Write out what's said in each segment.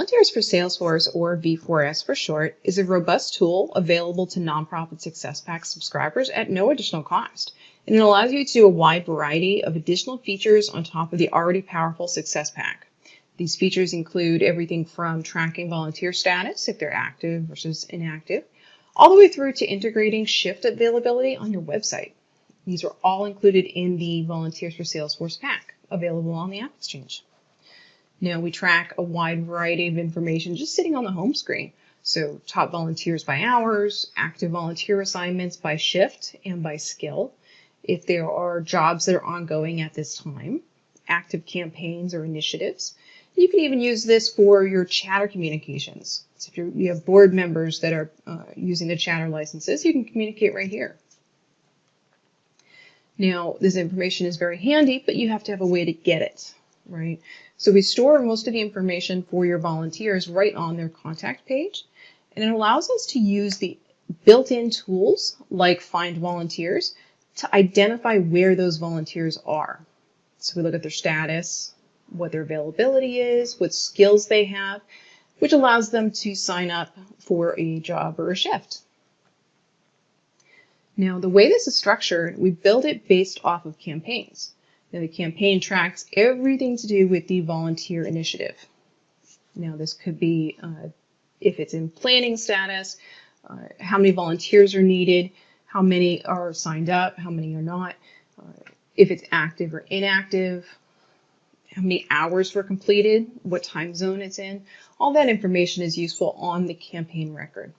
Volunteers for Salesforce, or V4S for short, is a robust tool available to nonprofit Success Pack subscribers at no additional cost. And it allows you to do a wide variety of additional features on top of the already powerful Success Pack. These features include everything from tracking volunteer status, if they're active versus inactive, all the way through to integrating shift availability on your website. These are all included in the Volunteers for Salesforce pack, available on the App Exchange. Now, we track a wide variety of information just sitting on the home screen. So top volunteers by hours, active volunteer assignments by shift and by skill, if there are jobs that are ongoing at this time, active campaigns or initiatives. You can even use this for your chatter communications. So if you have board members that are using the chatter licenses, you can communicate right here. Now, this information is very handy, but you have to have a way to get it, right? So we store most of the information for your volunteers right on their contact page, and it allows us to use the built-in tools like Find Volunteers to identify where those volunteers are. So we look at their status, what their availability is, what skills they have, which allows them to sign up for a job or a shift. Now, the way this is structured, we build it based off of campaigns. Now, the campaign tracks everything to do with the volunteer initiative. Now, this could be if it's in planning status, how many volunteers are needed, how many are signed up, how many are not, if it's active or inactive, how many hours were completed, what time zone it's in. All that information is useful on the campaign record.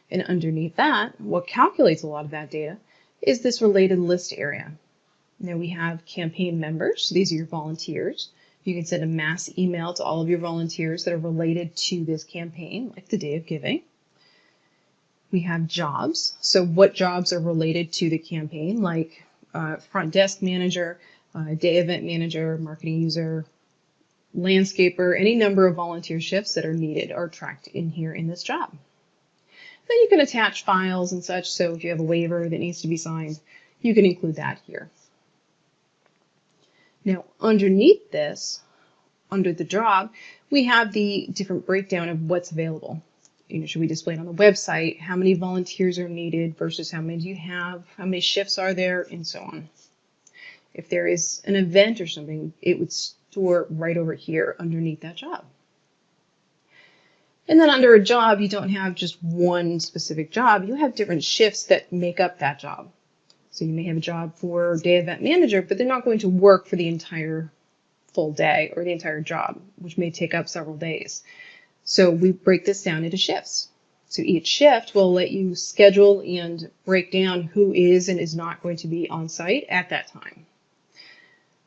And underneath that, what calculates a lot of that data is this related list area. Now we have campaign members, so these are your volunteers. You can send a mass email to all of your volunteers that are related to this campaign, like the Day of Giving. We have jobs, so what jobs are related to the campaign, like front desk manager, day event manager, marketing user, landscaper, any number of volunteer shifts that are needed are tracked in here in this job. Then you can attach files and such, so if you have a waiver that needs to be signed, you can include that here. Now, underneath this, under the job, we have the different breakdown of what's available. Should we display it on the website? How many volunteers are needed versus how many do you have? How many shifts are there? And so on. If there is an event or something, it would store right over here underneath that job. And then under a job, you don't have just one specific job. You have different shifts that make up that job. So you may have a job for day event manager, but they're not going to work for the entire full day or the entire job, which may take up several days. So we break this down into shifts. So each shift will let you schedule and break down who is and is not going to be on site at that time.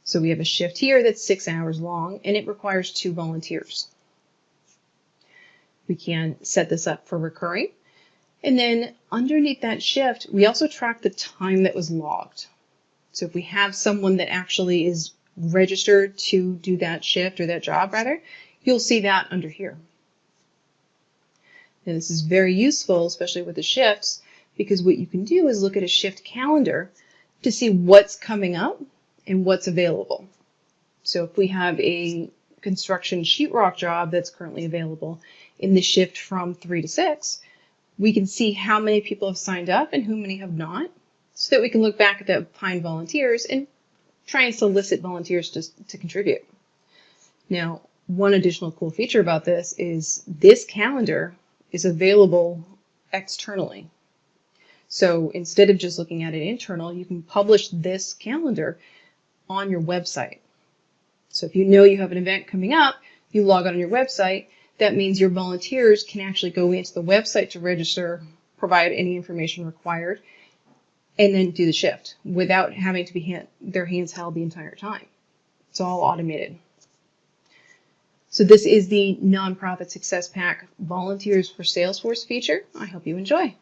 So we have a shift here that's 6 hours long, and it requires 2 volunteers. We can set this up for recurring. And then underneath that shift, we also track the time that was logged. So if we have someone that actually is registered to do that shift or that job rather, you'll see that under here. And this is very useful, especially with the shifts, because what you can do is look at a shift calendar to see what's coming up and what's available. So if we have a construction sheetrock job that's currently available in the shift from 3 to 6, we can see how many people have signed up and how many have not, so that we can look back at the Find Volunteers and try and solicit volunteers to contribute. Now, one additional cool feature about this is this calendar is available externally. So instead of just looking at it internal, you can publish this calendar on your website. So if you know you have an event coming up, you log on your website. That means your volunteers can actually go into the website to register, provide any information required, and then do the shift without having to be their hands held the entire time. It's all automated. So this is the Nonprofit Success Pack Volunteers for Salesforce feature. I hope you enjoy.